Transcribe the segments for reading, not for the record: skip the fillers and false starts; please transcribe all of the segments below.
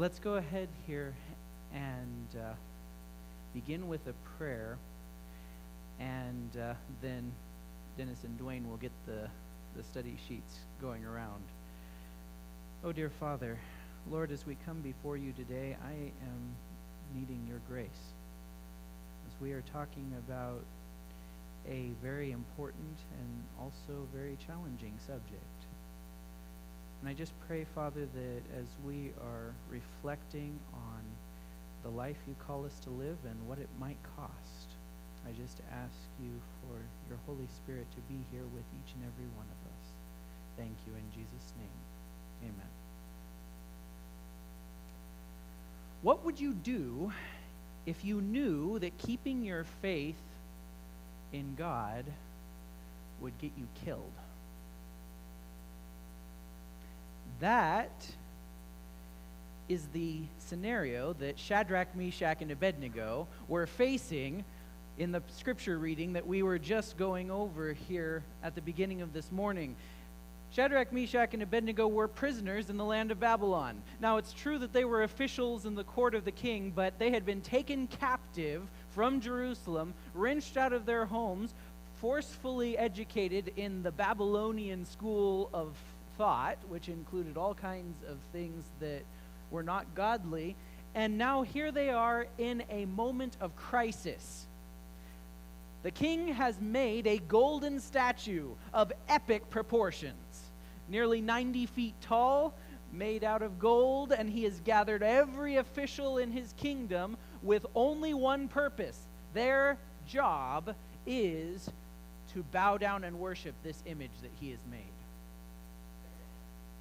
Let's go ahead here and begin with a prayer, and then Dennis and Dwayne will get the study sheets going around. Oh, dear Father, Lord, as we come before you today, I am needing your grace. As we are talking about a very important and also very challenging subject. And I just pray, Father, that as we are reflecting on the life you call us to live and what it might cost, I just ask you for your Holy Spirit to be here with each and every one of us. Thank you in Jesus' name. Amen. What would you do if you knew that keeping your faith in God would get you killed? That is the scenario that Shadrach, Meshach, and Abednego were facing in the scripture reading that we were just going over here at the beginning of this morning. Shadrach, Meshach, and Abednego were prisoners in the land of Babylon. Now, it's true that they were officials in the court of the king, but they had been taken captive from Jerusalem, wrenched out of their homes, forcefully educated in the Babylonian school of thought, which included all kinds of things that were not godly. And now here they are in a moment of crisis. The king has made a golden statue of epic proportions, nearly 90 feet tall, made out of gold, and he has gathered every official in his kingdom with only one purpose. Their job is to bow down and worship this image that he has made.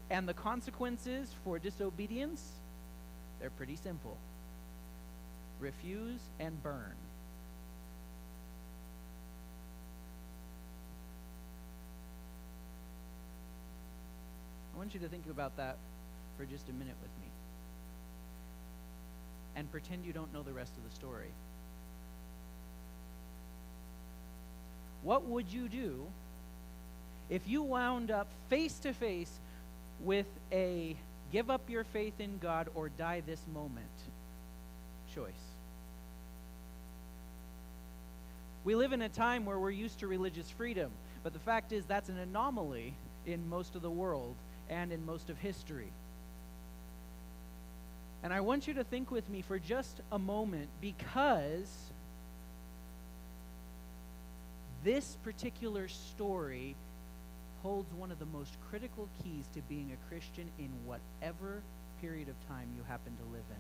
And the consequences for disobedience, they're pretty simple. Refuse and burn. I want you to think about that for just a minute with me. And pretend you don't know the rest of the story. What would you do if you wound up face to face with a give up your faith in God or die this moment choice? We live in a time where we're used to religious freedom, but the fact is that's an anomaly in most of the world and in most of history. And I want you to think with me for just a moment, because this particular story holds one of the most critical keys to being a Christian in whatever period of time you happen to live in.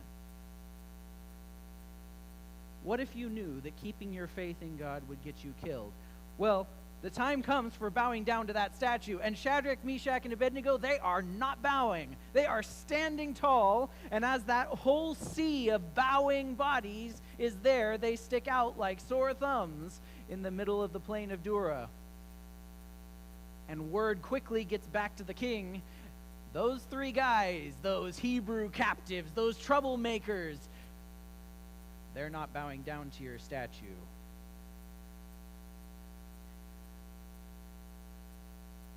What if you knew that keeping your faith in God would get you killed? Well, the time comes for bowing down to that statue, and Shadrach, Meshach, and Abednego, they are not bowing. They are standing tall, and as that whole sea of bowing bodies is there, they stick out like sore thumbs in the middle of the plain of Dura. And word quickly gets back to the king. Those three guys, those Hebrew captives, those troublemakers, they're not bowing down to your statue.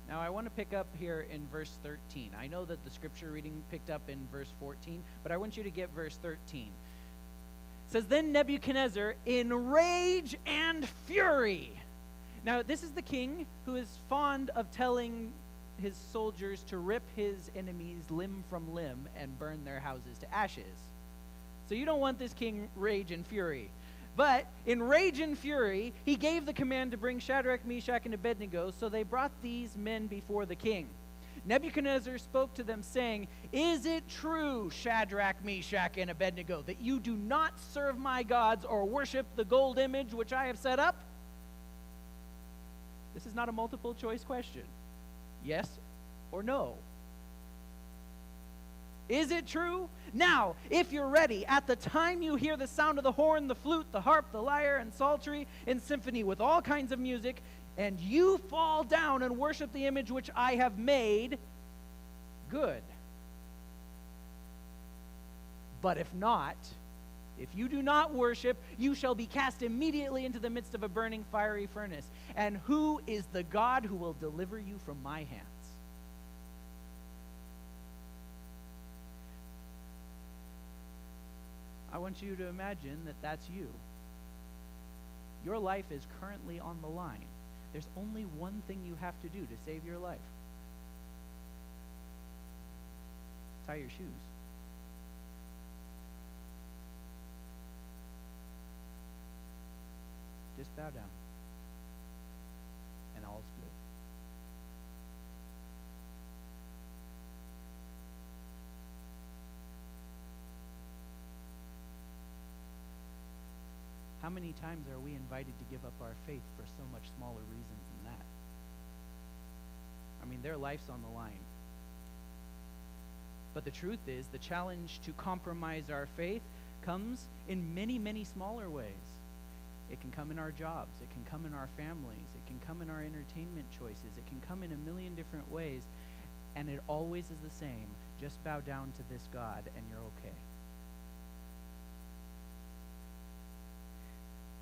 Now, I want to pick up here in verse 13. I know that the scripture reading picked up in verse 14, but I want you to get verse 13. It says, "Then Nebuchadnezzar, in rage and fury." Now, this is the king who is fond of telling his soldiers to rip his enemies limb from limb and burn their houses to ashes. So you don't want this king rage and fury. But in rage and fury, he gave the command to bring Shadrach, Meshach, and Abednego, so they brought these men before the king. Nebuchadnezzar spoke to them, saying, "Is it true, Shadrach, Meshach, and Abednego, that you do not serve my gods or worship the gold image which I have set up?" This is not a multiple choice question. Yes or no. Is it true? Now, if you're ready, at the time you hear the sound of the horn, the flute, the harp, the lyre, and psaltery, and symphony with all kinds of music, and you fall down and worship the image which I have made, good. But if not, if you do not worship, you shall be cast immediately into the midst of a burning fiery furnace. And who is the God who will deliver you from my hands? want you to imagine that that's you. Your life is currently on the line. There's only one thing you have to do to save your life. Tie your shoes. Just bow down. And all's good. How many times are we invited to give up our faith for so much smaller reasons than that? I mean, their life's on the line. But the truth is, the challenge to compromise our faith comes in many, many smaller ways. It can come in our jobs. It can come in our families. It can come in our entertainment choices. It can come in a million different ways. And it always is the same. Just bow down to this God and you're okay.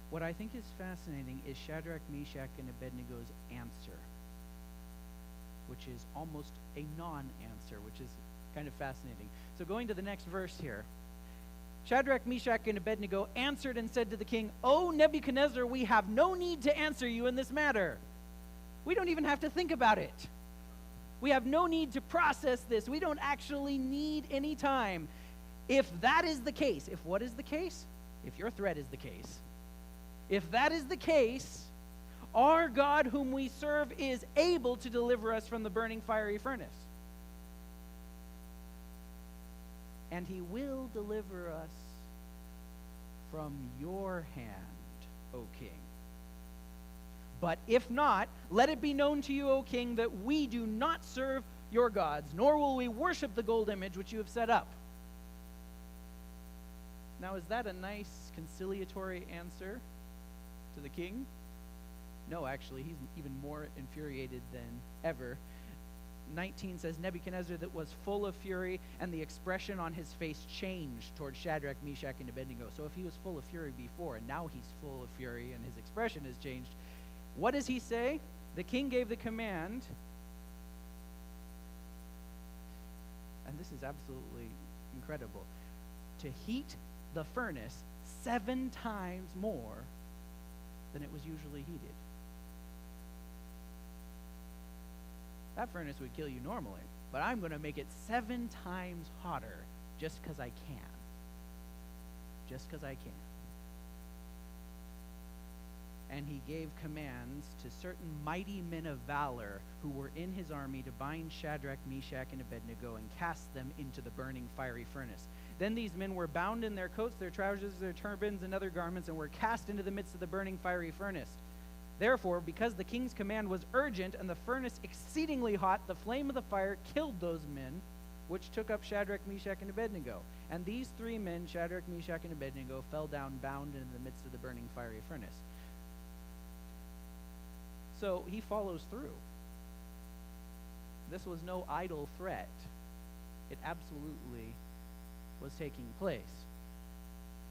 What I think is fascinating is Shadrach, Meshach, and Abednego's answer, which is almost a non-answer, which is kind of fascinating. So going to the next verse here. Shadrach, Meshach, and Abednego answered and said to the king, "O Nebuchadnezzar, we have no need to answer you in this matter. We don't even have to think about it. We have no need to process this. We don't actually need any time. If that is the case, if what is the case? If your threat is the case. If that is the case, our God whom we serve is able to deliver us from the burning fiery furnace. And he will deliver us from your hand, O king. But if not, let it be known to you, O king, that we do not serve your gods, nor will we worship the gold image which you have set up." Now, is that a nice conciliatory answer to the king? No, actually, he's even more infuriated than ever. 19 says, Nebuchadnezzar that was full of fury, and the expression on his face changed towards Shadrach, Meshach, and Abednego. So if he was full of fury before, and now he's full of fury, and his expression has changed, what does he say? The king gave the command, and this is absolutely incredible, to heat the furnace 7 times more than it was usually heated. That furnace would kill you normally, but I'm going to make it 7 times hotter just because I can. Just because I can. And he gave commands to certain mighty men of valor who were in his army to bind Shadrach, Meshach, and Abednego and cast them into the burning fiery furnace. Then these men were bound in their coats, their trousers, their turbans, and other garments, and were cast into the midst of the burning fiery furnace. Therefore, because the king's command was urgent and the furnace exceedingly hot, the flame of the fire killed those men, which took up Shadrach, Meshach, and Abednego. And these 3 men, Shadrach, Meshach, and Abednego, fell down bound in the midst of the burning fiery furnace. So he follows through. This was no idle threat. It absolutely was taking place.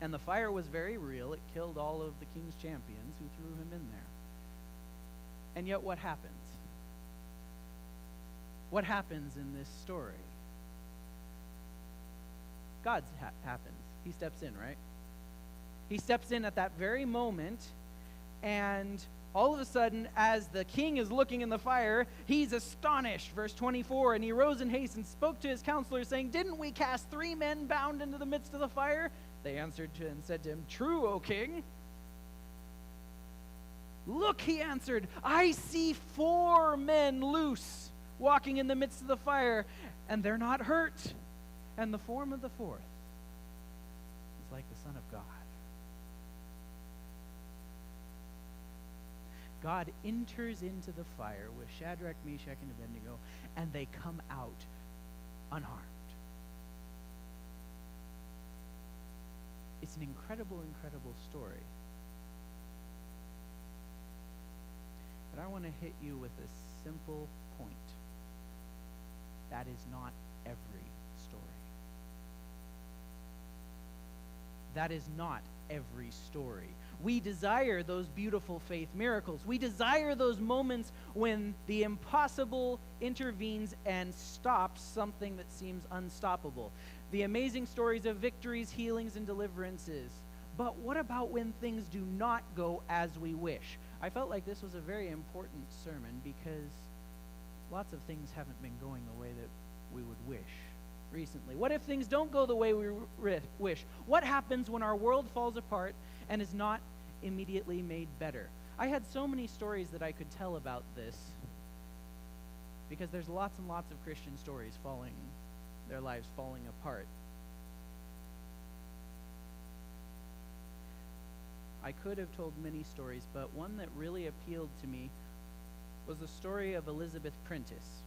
And the fire was very real. It killed all of the king's champions who threw him in there. And yet what happens? What happens in this story? God happens. He steps in, right? He steps in at that very moment, and all of a sudden, as the king is looking in the fire, he's astonished. Verse 24, and he rose in haste and spoke to his counselors, saying, "Didn't we cast 3 men bound into the midst of the fire?" They answered and said to him, "True, O king." "Look," he answered, "I see 4 men loose, walking in the midst of the fire, and they're not hurt. And the form of the 4th is like the Son of God." God enters into the fire with Shadrach, Meshach, and Abednego, and they come out unharmed. It's an incredible, incredible story. But I want to hit you with a simple point. That is not every story. That is not every story. We desire those beautiful faith miracles. We desire those moments when the impossible intervenes and stops something that seems unstoppable. The amazing stories of victories, healings, and deliverances. But what about when things do not go as we wish? I felt like this was a very important sermon because lots of things haven't been going the way that we would wish recently. What if things don't go the way we wish? What happens when our world falls apart and is not immediately made better? I had so many stories that I could tell about this because there's lots and lots of Christian stories their lives falling apart. I could have told many stories, but one that really appealed to me was the story of Elizabeth Prentice.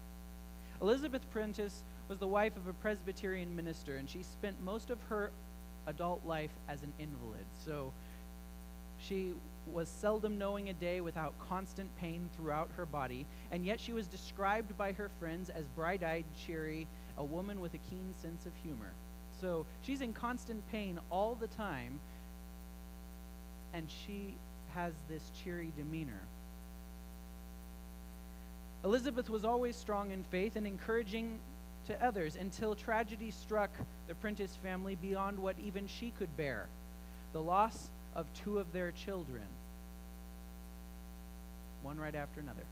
Elizabeth Prentice was the wife of a Presbyterian minister, and she spent most of her adult life as an invalid. So she was seldom knowing a day without constant pain throughout her body, and yet she was described by her friends as bright-eyed, cheery, a woman with a keen sense of humor. So she's in constant pain all the time, and she has this cheery demeanor. Elizabeth was always strong in faith and encouraging to others until tragedy struck the Prentice family beyond what even she could bear. The loss of 2 of their children, one right after another,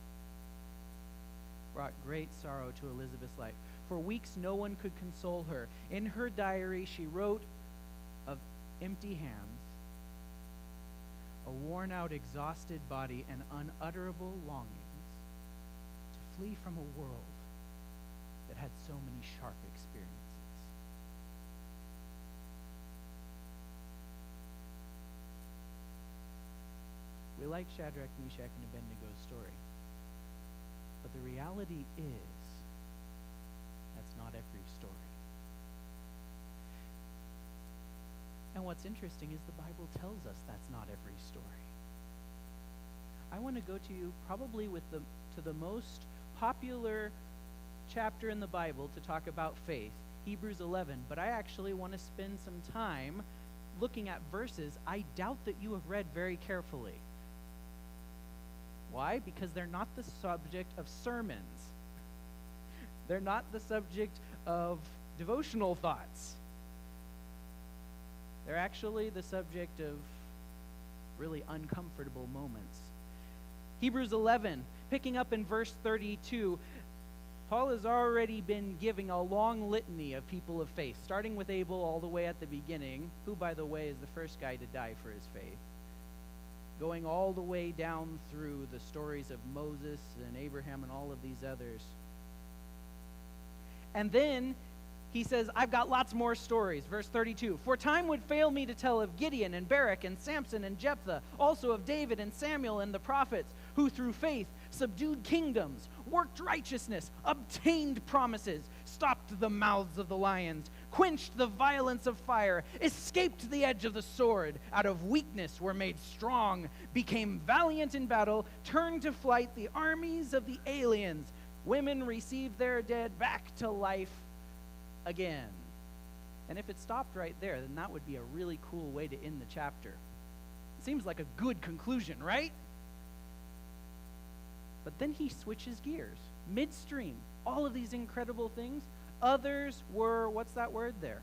brought great sorrow to Elizabeth's life. For weeks, no one could console her. In her diary, she wrote of empty hands, a worn-out, exhausted body, and unutterable longings to flee from a world that had so many sharp experiences. We like Shadrach, Meshach, and Abednego's story, but the reality is that's not every story. And what's interesting is the Bible tells us that's not every story. I want to go to you probably to the most popular chapter in the Bible to talk about faith, Hebrews 11, but I actually want to spend some time looking at verses I doubt that you have read very carefully. Why? Because they're not the subject of sermons. They're not the subject of devotional thoughts. They're actually the subject of really uncomfortable moments. Hebrews 11, picking up in verse 32, Paul has already been giving a long litany of people of faith, starting with Abel all the way at the beginning, who, by the way, is the first guy to die for his faith, going all the way down through the stories of Moses and Abraham and all of these others. And then he says, I've got lots more stories. Verse 32, for time would fail me to tell of Gideon and Barak and Samson and Jephthah, also of David and Samuel and the prophets, who through faith subdued kingdoms, worked righteousness, obtained promises, stopped the mouths of the lions, quenched the violence of fire, escaped the edge of the sword, out of weakness were made strong, became valiant in battle, turned to flight the armies of the aliens. Women received their dead back to life again. And if it stopped right there, then that would be a really cool way to end the chapter. It seems like a good conclusion, right? But then he switches gears. Midstream, all of these incredible things, others were, what's that word there?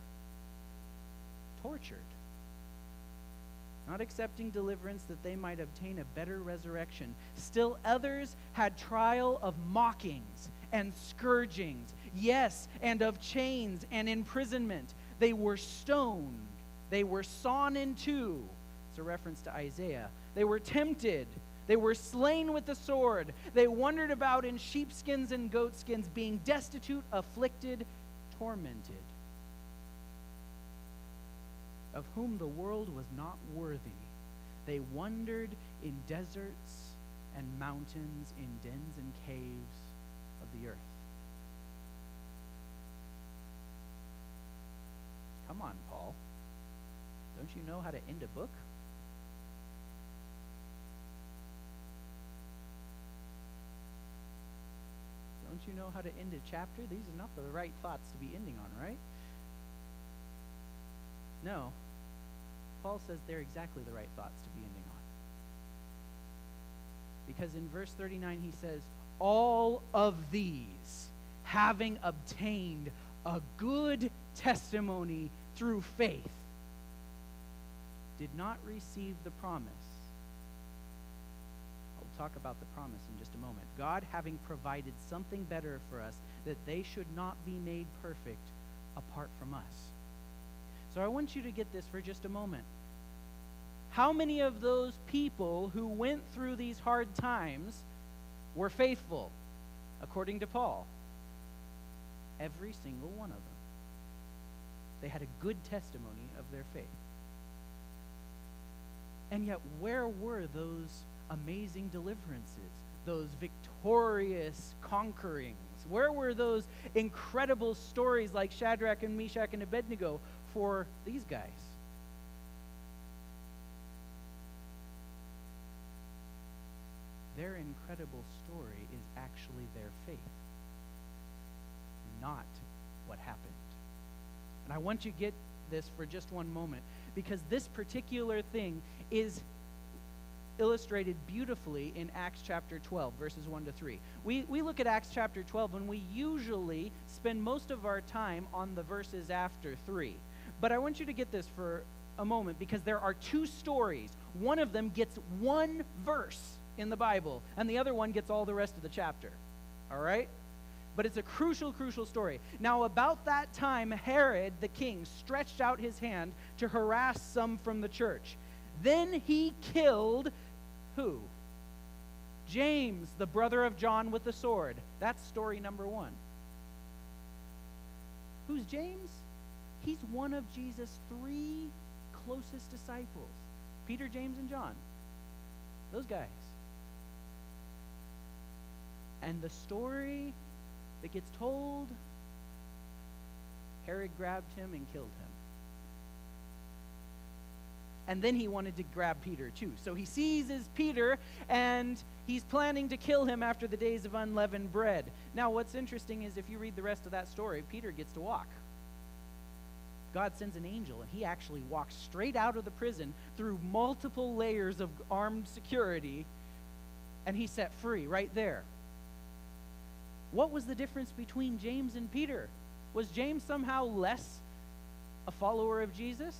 Tortured. Not accepting deliverance that they might obtain a better resurrection. Still others had trial of mockings and scourgings, yes, and of chains and imprisonment. They were stoned. They were sawn in two. It's a reference to Isaiah. They were tempted. They were slain with the sword. They wandered about in sheepskins and goatskins, being destitute, afflicted, tormented, of whom the world was not worthy. They wandered in deserts and mountains, in dens and caves of the earth. Come on, Paul. Don't you know how to end a book? Don't you know how to end a chapter? These are not the right thoughts to be ending on, right? No. Paul says they're exactly the right thoughts to be ending on. Because in verse 39 he says, all of these, having obtained a good testimony through faith, did not receive the promise. I'll talk about the promise in just a moment. God having provided something better for us, that they should not be made perfect apart from us. So I want you to get this for just a moment. How many of those people who went through these hard times were faithful, according to Paul? Every single one of them. They had a good testimony of their faith. And yet, where were those amazing deliverances, those victorious conquerings? Where were those incredible stories like Shadrach and Meshach and Abednego for these guys? Their incredible story is actually their faith, not what happened. And I want you to get this for just one moment, because this particular thing is illustrated beautifully in Acts chapter 12, verses 1 to 3. We look at Acts chapter 12, and we usually spend most of our time on the verses after 3. But I want you to get this for a moment, because there are two stories. One of them gets one verse in the Bible, and the other one gets all the rest of the chapter. All right? But it's a crucial, crucial story. Now, about that time, Herod the king stretched out his hand to harass some from the church. Then he killed who? James, the brother of John, with the sword. That's story number one. Who's James? He's one of Jesus' three closest disciples. Peter, James, and John. Those guys. And the story that gets told, Herod grabbed him and killed him. And then he wanted to grab Peter too. So he seizes Peter, and he's planning to kill him after the days of unleavened bread. Now, what's interesting is if you read the rest of that story, Peter gets to walk. God sends an angel, and he actually walks straight out of the prison through multiple layers of armed security, and he's set free right there. What was the difference between James and Peter? Was James somehow less a follower of Jesus?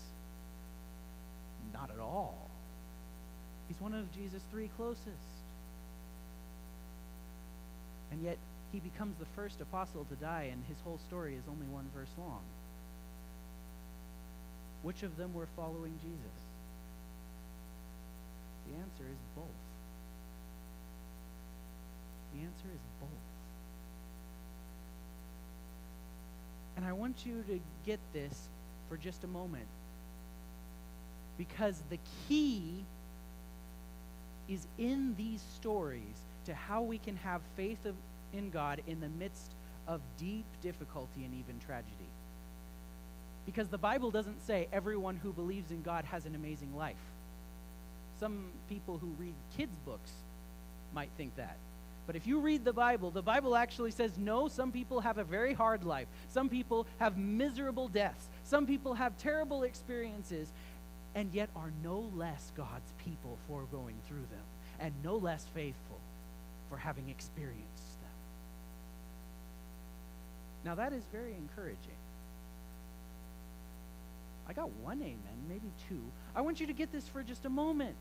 Not at all. He's one of Jesus' three closest. And yet, he becomes the first apostle to die, and his whole story is only one verse long. Which of them were following Jesus? The answer is both. The answer is both. And I want you to get this for just a moment, because the key is in these stories to how we can have faith in God in the midst of deep difficulty and even tragedy. Because the Bible doesn't say everyone who believes in God has an amazing life. Some people who read kids' books might think that. But if you read the Bible actually says, no, some people have a very hard life. Some people have miserable deaths. Some people have terrible experiences, and yet are no less God's people for going through them, and no less faithful for having experienced them. Now that is very encouraging. I got one amen, maybe two. I want you to get this for just a moment.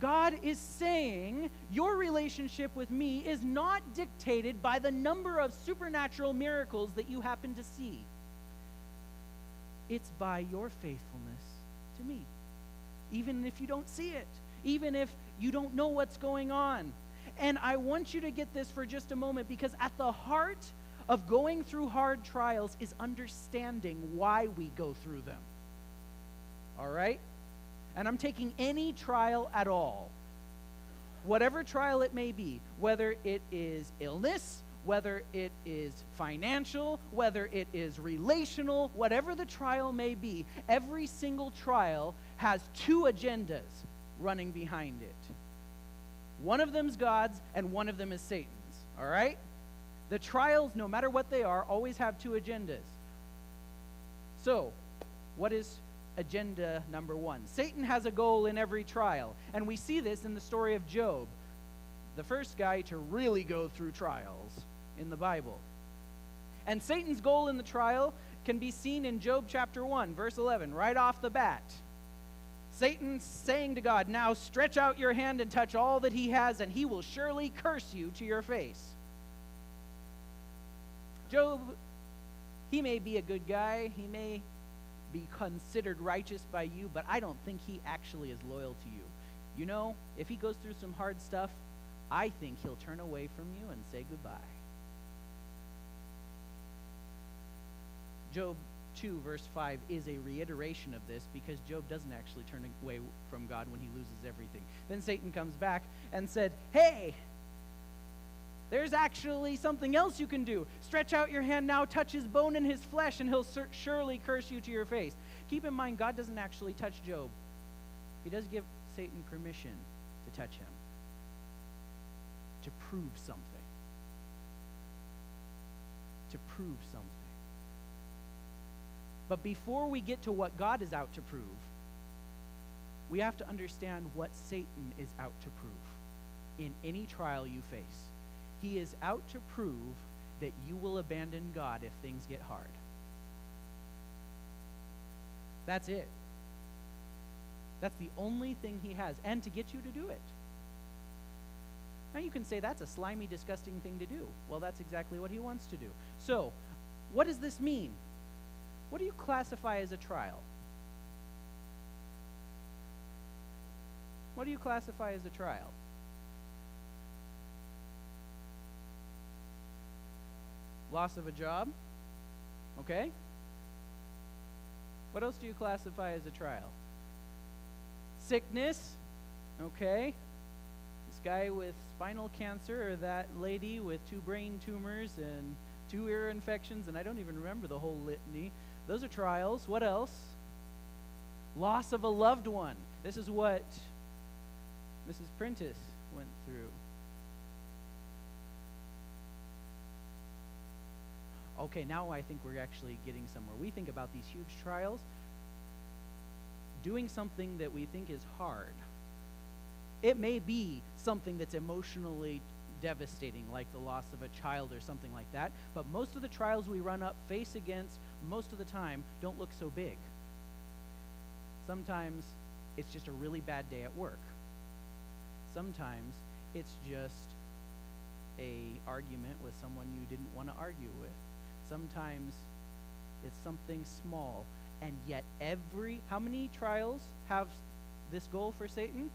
God is saying your relationship with me is not dictated by the number of supernatural miracles that you happen to see. It's by your faithfulness to me. Even if you don't see it. Even if you don't know what's going on. And I want you to get this for just a moment, because at the heart of going through hard trials is understanding why we go through them. All right? And I'm taking any trial at all. Whatever trial it may be, whether it is illness, whether it is financial, whether it is relational, whatever the trial may be, every single trial has two agendas running behind it. One of them's God's, and one of them is Satan's. All right? The trials, no matter what they are, always have two agendas. So, what is agenda number one? Satan has a goal in every trial, and we see this in the story of Job. the first guy to really go through trials in the Bible. And Satan's goal in the trial can be seen in Job chapter 1, verse 11, right off the bat. Satan's saying to God, "Now stretch out your hand and touch all that he has, and he will surely curse you to your face." Job, he may be a good guy, he may be considered righteous by you, but I don't think he actually is loyal to you. You know, if he goes through some hard stuff, I think he'll turn away from you and say goodbye. Job 2, verse 5 is a reiteration of this, because Job doesn't actually turn away from God when he loses everything. Then Satan comes back and said, "Hey, there's actually something else you can do. Stretch out your hand now, touch his bone and his flesh, and he'll surely curse you to your face." Keep in mind, God doesn't actually touch Job. He does give Satan permission to touch him, to prove something. To prove something. But before we get to what God is out to prove, we have to understand what Satan is out to prove in any trial you face. He is out to prove that you will abandon God if things get hard. That's it. That's the only thing he has, and to get you to do it. Now you can say that's a slimy, disgusting thing to do. Well, that's exactly what he wants to do. So, what does this mean? What do you classify as a trial? What do you classify as a trial? Loss of a job? Okay. What else do you classify as a trial? Sickness? Okay. This guy with spinal cancer, or that lady with 2 brain tumors and 2 ear infections, and I don't even remember the whole litany. Those are trials. What else? Loss of a loved one. This is what Mrs. Prentice went through. Okay, now I think we're actually getting somewhere. We think about these huge trials, doing something that we think is hard. It may be something that's emotionally devastating, like the loss of a child or something like that, but most of the trials we run up face against most of the time don't look so big. Sometimes it's just a really bad day at work. Sometimes it's just a argument with someone you didn't want to argue with. Sometimes it's something small, and yet how many trials have this goal for Satan?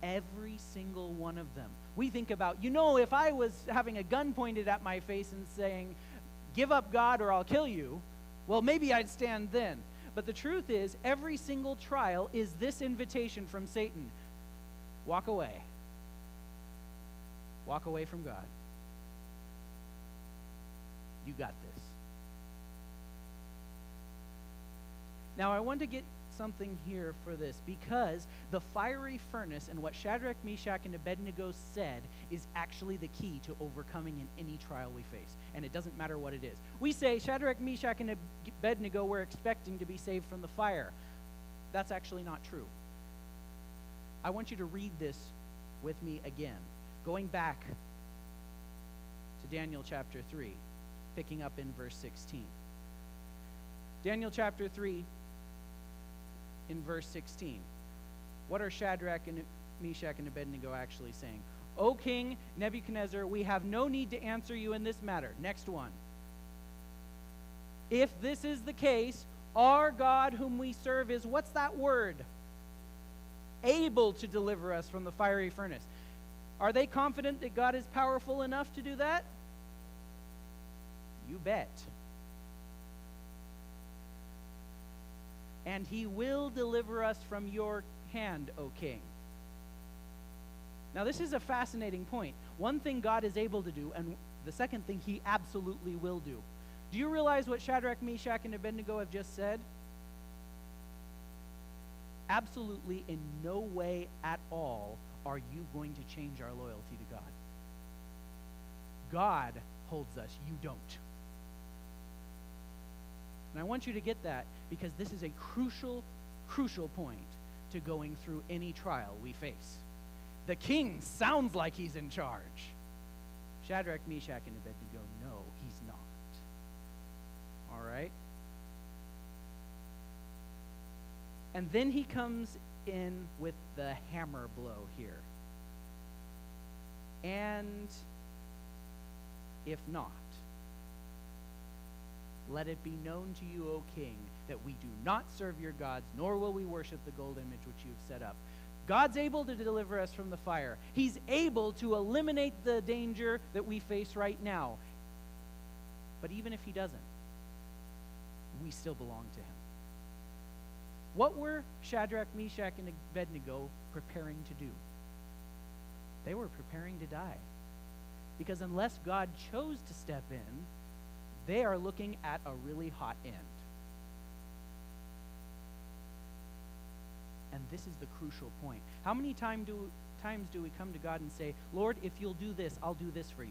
Every single one of them. We think about, if I was having a gun pointed at my face and saying, "Give up God or I'll kill you," well, maybe I'd stand then. But the truth is, every single trial is this invitation from Satan. Walk away. Walk away from God. You got this. Now, I want to get something here for this, because the fiery furnace and what Shadrach, Meshach, and Abednego said is actually the key to overcoming in any trial we face, and it doesn't matter what it is. We say Shadrach, Meshach, and Abednego were expecting to be saved from the fire. That's actually not true. I want you to read this with me again, going back to Daniel chapter 3, picking up in verse 16. Daniel chapter 3, in verse 16. What are Shadrach and Meshach and Abednego actually saying? "O King Nebuchadnezzar, we have no need to answer you in this matter." Next one. "If this is the case, our God whom we serve is," what's that word? "Able to deliver us from the fiery furnace." Are they confident that God is powerful enough to do that? You bet. "And he will deliver us from your hand, O king." Now, this is a fascinating point. One thing God is able to do, and the second thing he absolutely will do. Do you realize what Shadrach, Meshach, and Abednego have just said? Absolutely in no way at all are you going to change our loyalty to God. God holds us, you don't. And I want you to get that, because this is a crucial point to going through any trial we face. The king sounds like he's in charge. Shadrach, Meshach, and Abednego, no, he's not. All right? And then he comes in with the hammer blow here. And if not, let it be known to you, O king, that we do not serve your gods, nor will we worship the gold image which you have set up. God's able to deliver us from the fire. He's able to eliminate the danger that we face right now. But even if he doesn't, we still belong to him. What were Shadrach, Meshach, and Abednego preparing to do? They were preparing to die. Because unless God chose to step in, they are looking at a really hot end. And this is the crucial point. How many times do we come to God and say, Lord, if you'll do this, I'll do this for you?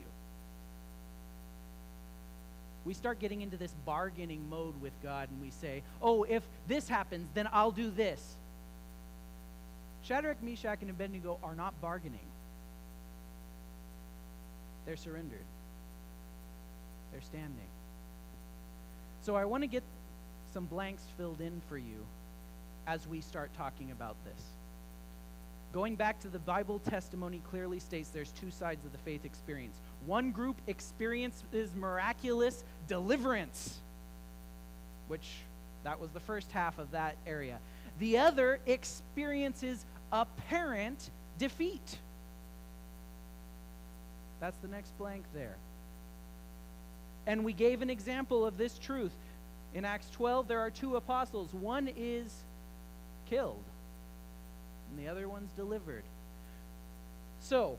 We start getting into this bargaining mode with God, and we say, oh, if this happens, then I'll do this. Shadrach, Meshach, and Abednego are not bargaining. They're surrendered. They're standing. So I want to get some blanks filled in for you as we start talking about this. Going back to the Bible testimony clearly states there's two sides of the faith experience. One group experiences miraculous deliverance, which that was the first half of that area. The other experiences apparent defeat. That's the next blank there. And we gave an example of this truth. In Acts 12, there are two apostles. One is killed, and the other one's delivered. So,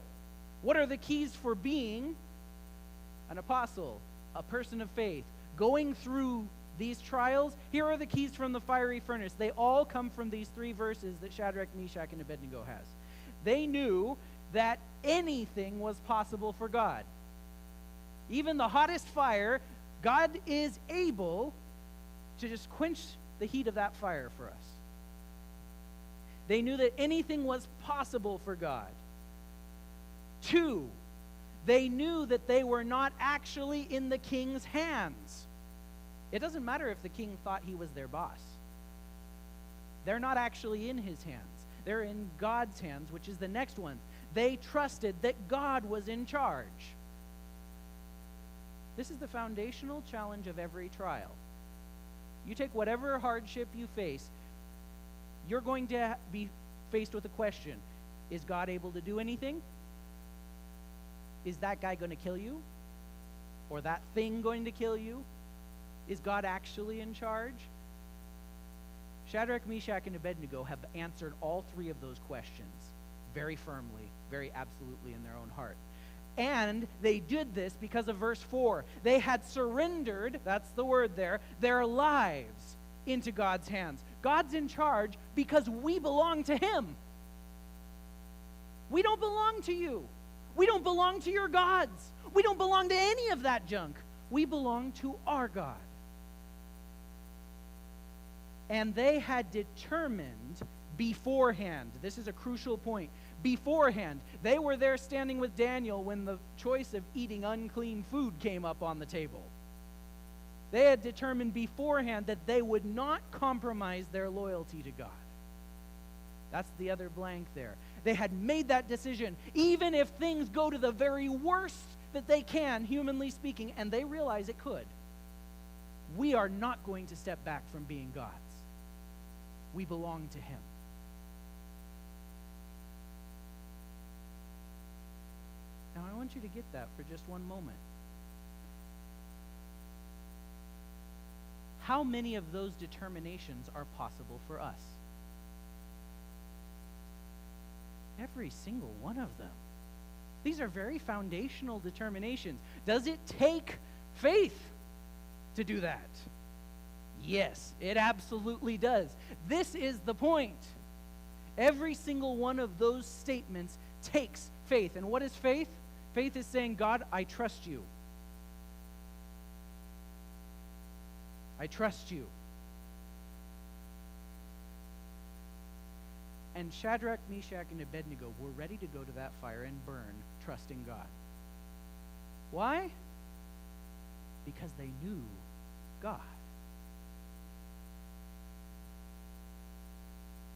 what are the keys for being an apostle, a person of faith, going through these trials? Here are the keys from the fiery furnace. They all come from these three verses that Shadrach, Meshach, and Abednego has. They knew that anything was possible for God. Even the hottest fire, God is able to just quench the heat of that fire for us. They knew that anything was possible for God. 2, they knew that they were not actually in the king's hands. It doesn't matter if the king thought he was their boss. They're not actually in his hands. They're in God's hands, which is the next one. They trusted that God was in charge. This is the foundational challenge of every trial. You take whatever hardship you face, you're going to be faced with a question. Is God able to do anything? Is that guy going to kill you? Or that thing going to kill you? Is God actually in charge? Shadrach, Meshach, and Abednego have answered all three of those questions very firmly, very absolutely in their own heart. And they did this because of verse 4. They had surrendered, that's the word there, their lives into God's hands. God's in charge because we belong to him. We don't belong to you. We don't belong to your gods. We don't belong to any of that junk. We belong to our God. And they had determined beforehand, this is a crucial point, beforehand, they were there standing with Daniel when the choice of eating unclean food came up on the table. They had determined beforehand that they would not compromise their loyalty to God. That's the other blank there. They had made that decision, even if things go to the very worst that they can, humanly speaking, and they realize it could. We are not going to step back from being God's. We belong to him. Now, I want you to get that for just one moment. How many of those determinations are possible for us? Every single one of them. These are very foundational determinations. Does it take faith to do that? Yes, it absolutely does. This is the point. Every single one of those statements takes faith. And what is faith? Faith is saying, God, I trust you. I trust you. And Shadrach, Meshach, and Abednego were ready to go to that fire and burn, trusting God. Why? Because they knew God.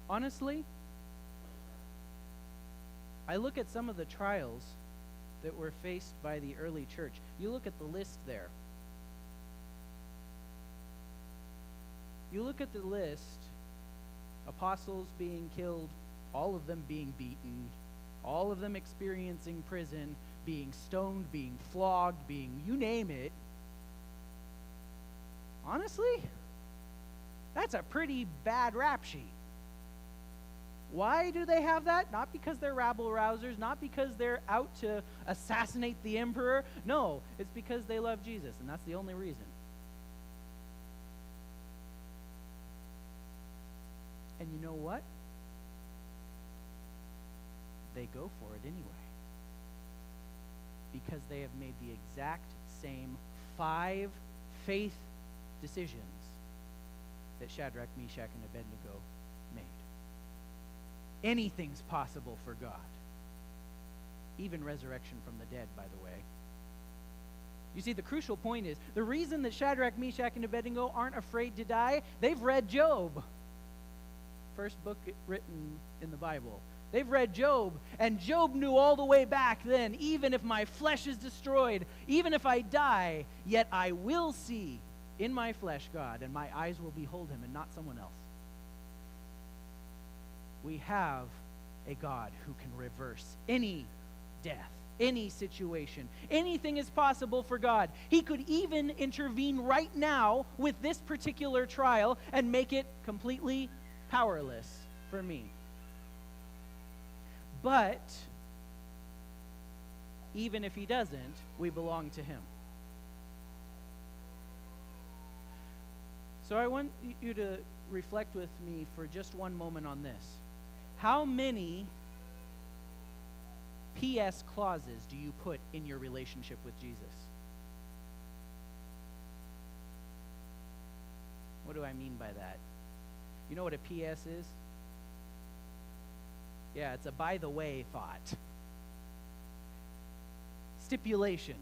Honestly, I look at some of the trials that were faced by the early church. You look at the list there. You look at the list, apostles being killed, all of them being beaten, all of them experiencing prison, being stoned, being flogged, being you name it. Honestly, that's a pretty bad rap sheet. Why do they have that? Not because they're rabble-rousers, not because they're out to assassinate the emperor. No, it's because they love Jesus, and that's the only reason. And you know what? They go for it anyway. Because they have made the exact same 5 faith decisions that Shadrach, Meshach, and Abednego made. Anything's possible for God. Even resurrection from the dead, by the way. You see, the crucial point is, the reason that Shadrach, Meshach, and Abednego aren't afraid to die, they've read Job. First book written in the Bible. They've read Job, and Job knew all the way back then, even if my flesh is destroyed, even if I die, yet I will see in my flesh God, and my eyes will behold him and not someone else. We have a God who can reverse any death, any situation. Anything is possible for God. He could even intervene right now with this particular trial and make it completely powerless for me. But even if he doesn't, we belong to him. So I want you to reflect with me for just one moment on this. How many P.S. clauses do you put in your relationship with Jesus? What do I mean by that? You know what a P.S. is? Yeah, it's a by the way thought. Stipulations.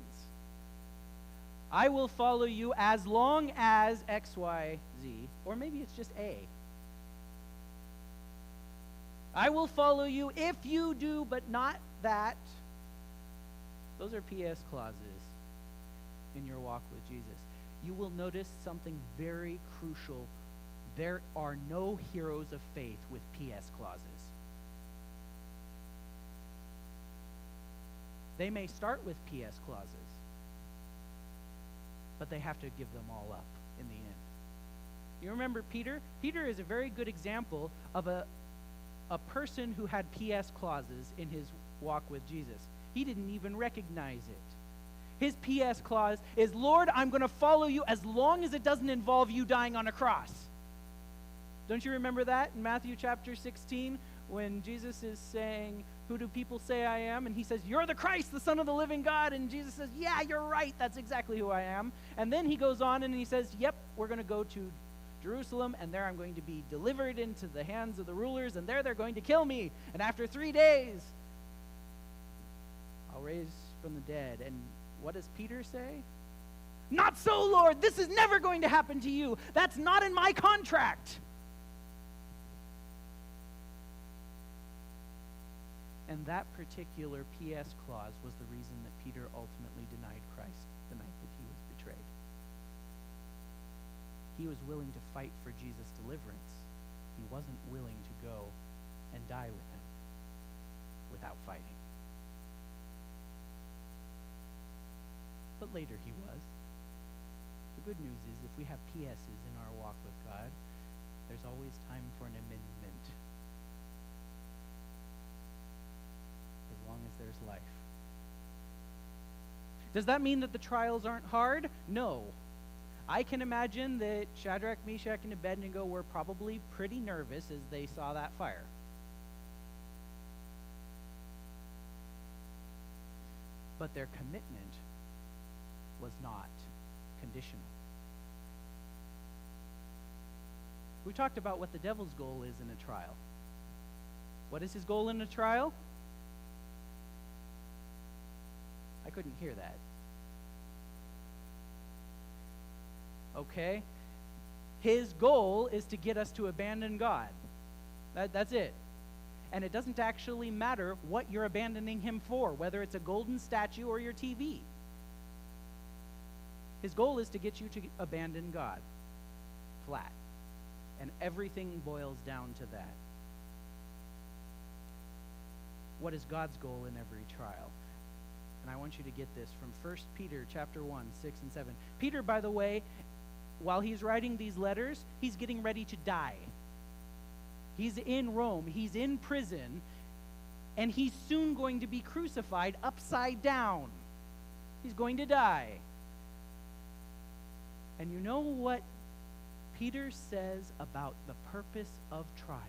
I will follow you as long as X, Y, Z. Or maybe it's just A. I will follow you if you do, but not that. Those are P.S. clauses in your walk with Jesus. You will notice something very crucial. There are no heroes of faith with P.S. clauses. They may start with P.S. clauses, but they have to give them all up in the end. You remember Peter? Peter is a very good example of a person who had P.S. clauses in his walk with Jesus. He didn't even recognize it. His P.S. clause is, Lord, I'm going to follow you as long as it doesn't involve you dying on a cross. Don't you remember that in Matthew chapter 16 when Jesus is saying, who do people say I am? And he says, you're the Christ, the Son of the living God. And Jesus says, yeah, you're right. That's exactly who I am. And then he goes on and he says, yep, we're going to go to Jerusalem, and there I'm going to be delivered into the hands of the rulers, and there they're going to kill me. And after 3 days, I'll raise from the dead. And what does Peter say? Not so, Lord. This is never going to happen to you. That's not in my contract. And that particular P.S. clause was the reason that Peter ultimately denied Christ the night that he was betrayed. He was willing to fight for Jesus' deliverance. He wasn't willing to go and die with him without fighting. But later he was. The good news is if we have P.S.'s in our walk with God, there's always time for an amendment. As long as there's life. Does that mean that the trials aren't hard? No. I can imagine that Shadrach, Meshach, and Abednego were probably pretty nervous as they saw that fire. But their commitment was not conditional. We talked about what the devil's goal is in a trial. What is his goal in a trial? I couldn't hear that. Okay? His goal is to get us to abandon God. That's it. And it doesn't actually matter what you're abandoning him for, whether it's a golden statue or your TV. His goal is to get you to abandon God. Flat. And everything boils down to that. What is God's goal in every trial? And I want you to get this from 1 Peter chapter 1, 6 and 7. Peter, by the way, while he's writing these letters, he's getting ready to die. He's in Rome. He's in prison. And he's soon going to be crucified upside down. He's going to die. And you know what Peter says about the purpose of trials?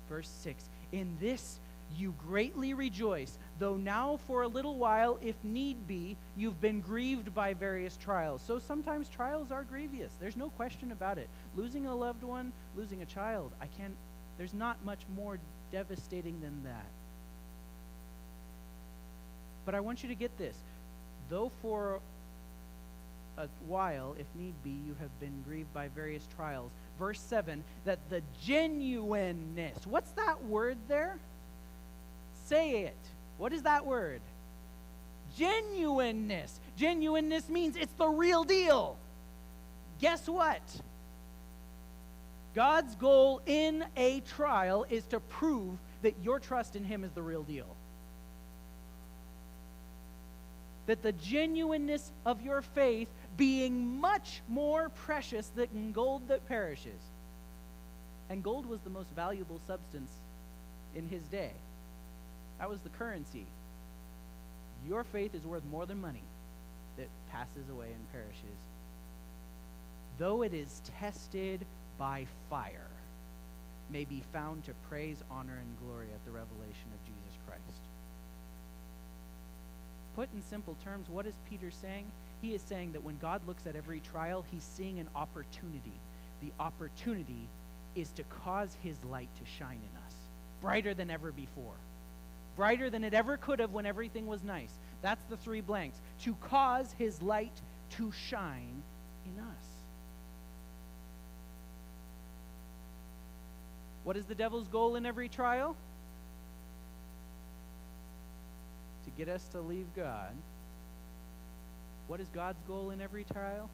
Verse 6, in this you greatly rejoice, though now for a little while, if need be, you've been grieved by various trials. So sometimes trials are grievous. There's no question about it. Losing a loved one, losing a child, there's not much more devastating than that. But I want you to get this. Though for a while, if need be, you have been grieved by various trials. Verse 7, that the genuineness. What's that word there? Say it. What is that word? Genuineness. Genuineness means it's the real deal. Guess what? God's goal in a trial is to prove that your trust in him is the real deal. That the genuineness of your faith being much more precious than gold that perishes. And gold was the most valuable substance in his day. That was the currency. Your faith is worth more than money that passes away and perishes. Though it is tested by fire, may be found to praise, honor, and glory at the revelation of Jesus Christ. Put in simple terms, what is Peter saying? He is saying that when God looks at every trial, he's seeing an opportunity. The opportunity is to cause his light to shine in us, brighter than ever before. Brighter than it ever could have when everything was nice. That's the three blanks. To cause his light to shine in us. What is the devil's goal in every trial? To get us to leave God. What is God's goal in every trial?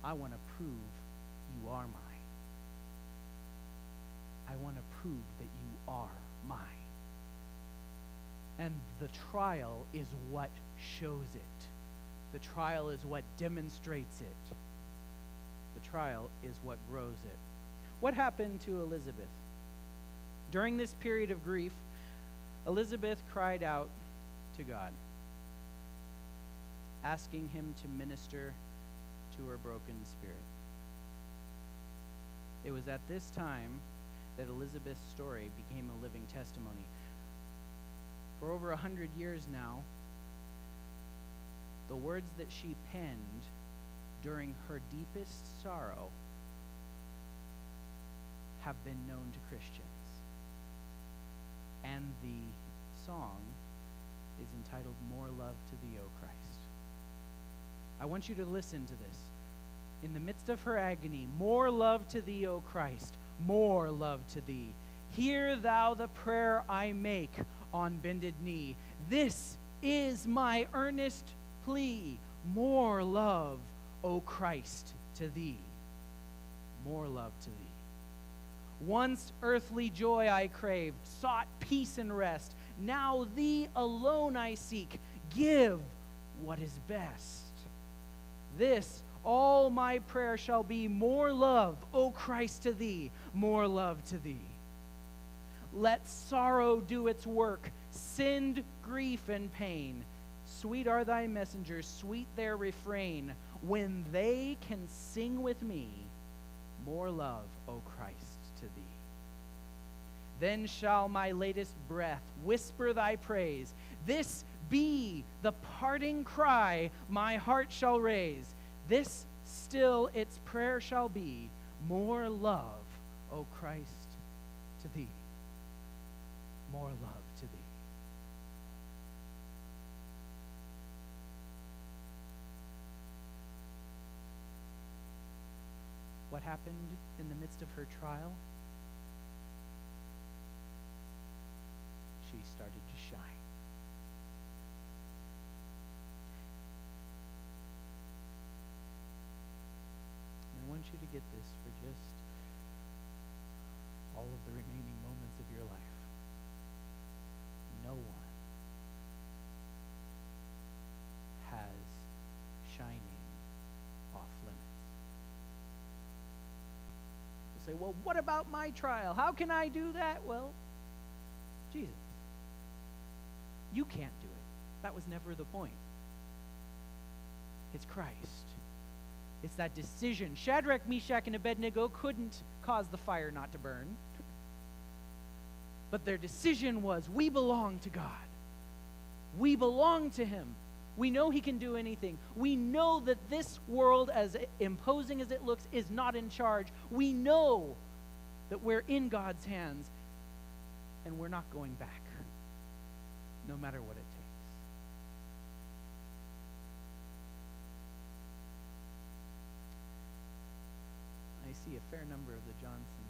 I want to prove you are mine. I want to prove that you are mine. And the trial is what shows it. The trial is what demonstrates it. The trial is what grows it. What happened to Elizabeth? During this period of grief, Elizabeth cried out to God, asking him to minister to her broken spirit. It was at this time that Elizabeth's story became a living testimony. For over 100 years now, the words that she penned during her deepest sorrow have been known to Christians. And the song is entitled More Love to Thee, O Christ. I want you to listen to this. In the midst of her agony, more love to thee, O Christ, more love to thee. Hear thou the prayer I make on bended knee. This is my earnest plea. More love, O Christ, to thee. More love to thee. Once earthly joy I craved, sought peace and rest. Now thee alone I seek. Give what is best. This all my prayer shall be, more love, O Christ, to thee, more love to thee. Let sorrow do its work, send grief and pain. Sweet are thy messengers, sweet their refrain, when they can sing with me, more love, O Christ, to thee. Then shall my latest breath whisper thy praise. This be the parting cry my heart shall raise. This still its prayer shall be, more love, O Christ, to thee, more love to thee. What happened in the midst of her trial? She started to shine. And I want you to get this for just all of the remaining moments of your life. No one has shining off limits. You'll say, well, what about my trial? How can I do that? Well, Jesus. You can't do it. That was never the point. It's Christ. It's that decision. Shadrach, Meshach, and Abednego couldn't cause the fire not to burn. But their decision was, we belong to God. We belong to him. We know he can do anything. We know that this world, as imposing as it looks, is not in charge. We know that we're in God's hands, and we're not going back, no matter what it takes. I see a fair number of the Johnson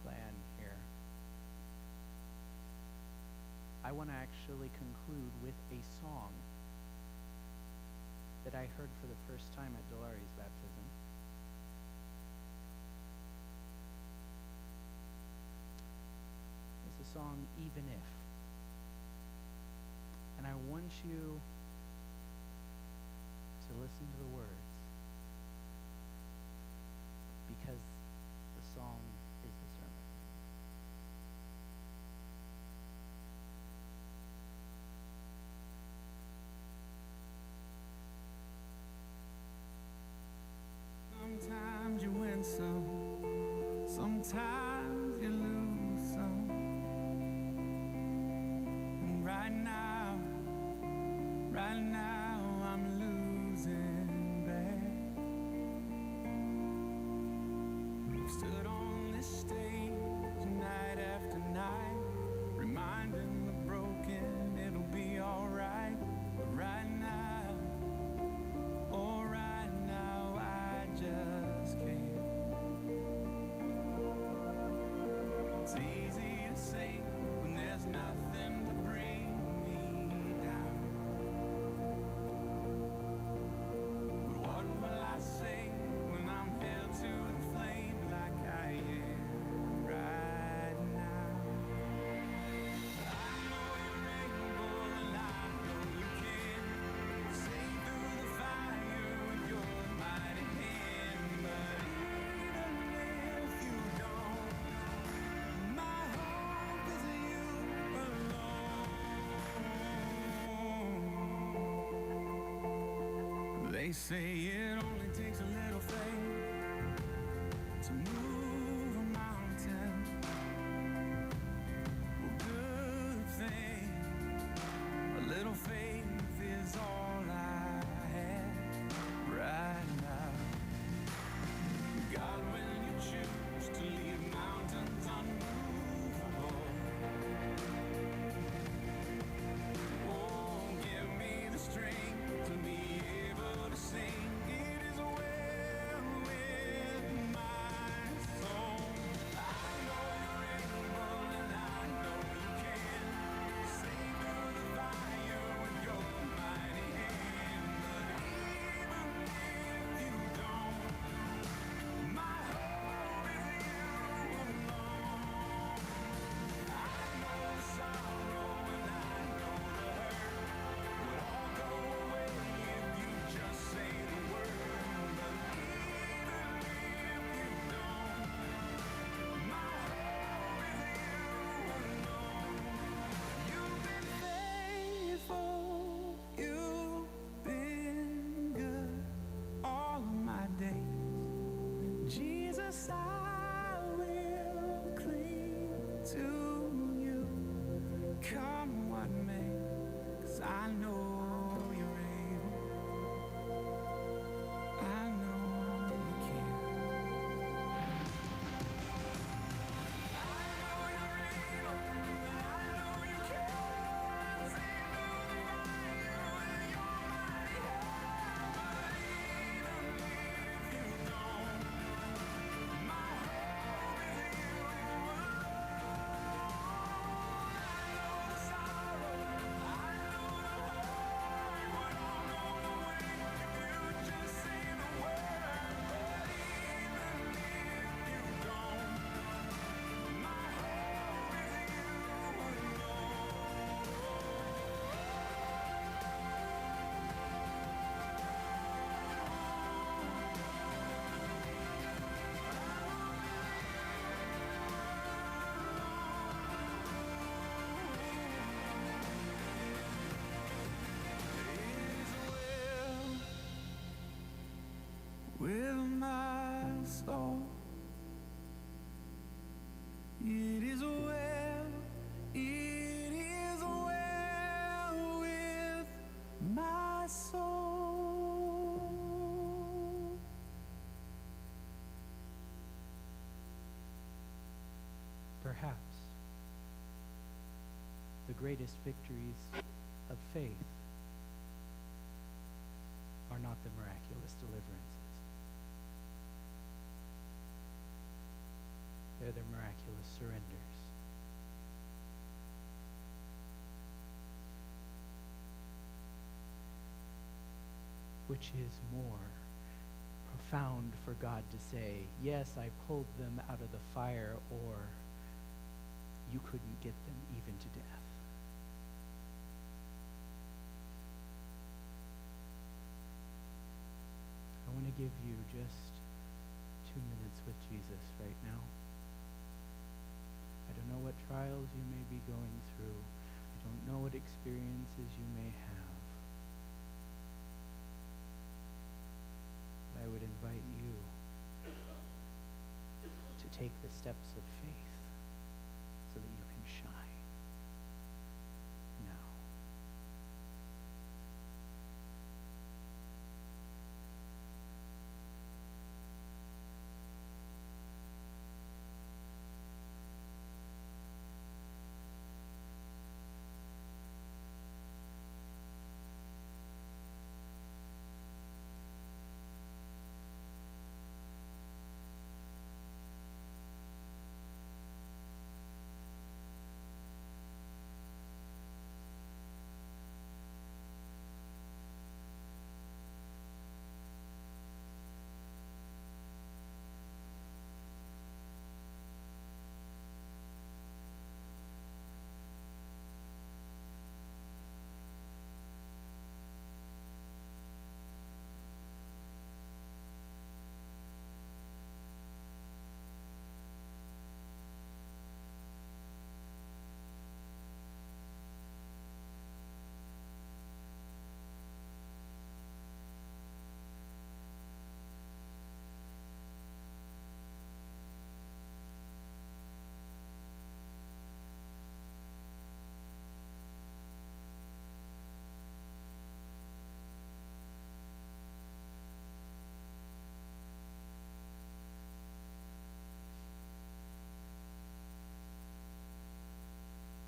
clan here. I want to actually conclude with a song that I heard for the first time at Delari's baptism. It's a song, Even If. And I want you to listen to the words, because the song is the sermon. Sometimes you win some, sometimes you lose some. And right now I'm losing bad. I've stood on this stage night after night, reminding the broken it'll be alright. But right now, oh right now, I just can't. It's easy to say when there's nothing to bring me down. But what will I say when I'm held to the flame like I am right now? I know you're able and I know you can. See through the fire with your mighty hand. But even if you don't, my hope is you alone. They say it only takes a little faith to move a mountain. Well, good thing, a little faith is all I have right now. God, when you choose to leave mountains unmovable, oh, give me the strength to be able to sing. It is well with my soul. I know you're able and I know you can. See through the fire with your mighty hand. But even if you don't, my hope is you alone. I know the sorrow and I know the hurt will all go away if you just say the word. But even if you don't, my hope is you alone. You've been faithful, you've been good all of my days. Jesus, I will cling to you. Come what may, 'cause I know you're able. I know you can. soul. It is well, it is well with my soul. Perhaps the greatest victories of faith are not the miraculous deliverances. They're the miraculous surrenders. Which is more profound for God to say, yes, I pulled them out of the fire, or you couldn't get them even to death. I want to give you just 2 minutes with Jesus right now. I don't know what trials you may be going through. I don't know what experiences you may have. But I would invite you to take the steps of faith so that you can shine now.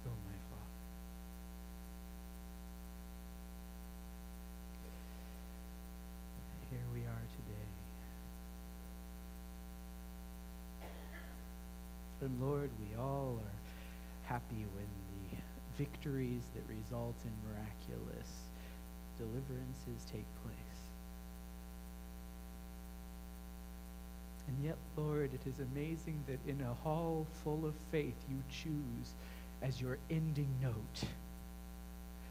Oh, my Father. Here we are today. And Lord, we all are happy when the victories that result in miraculous deliverances take place. And yet, Lord, it is amazing that in a hall full of faith, you choose as your ending note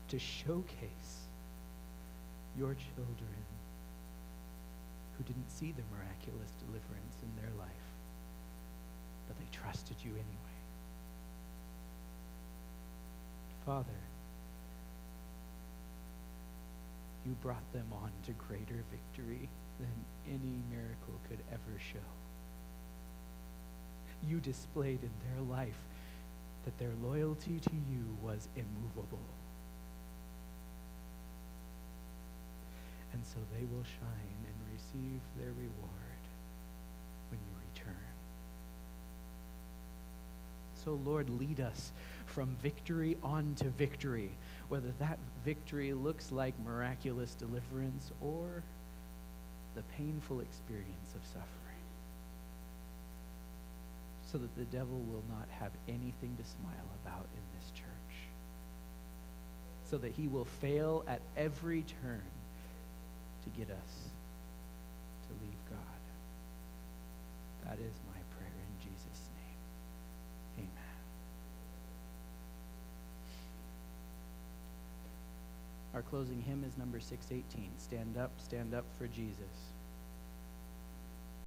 to showcase your children who didn't see the miraculous deliverance in their life, but they trusted you anyway. Father, you brought them on to greater victory than any miracle could ever show. You displayed in their life that their loyalty to you was immovable. And so they will shine and receive their reward when you return. So, Lord, lead us from victory on to victory, whether that victory looks like miraculous deliverance or the painful experience of suffering, so that the devil will not have anything to smile about in this church, so that he will fail at every turn to get us to leave God. That is my prayer in Jesus' name. Amen. Our closing hymn is number 618. Stand up for Jesus.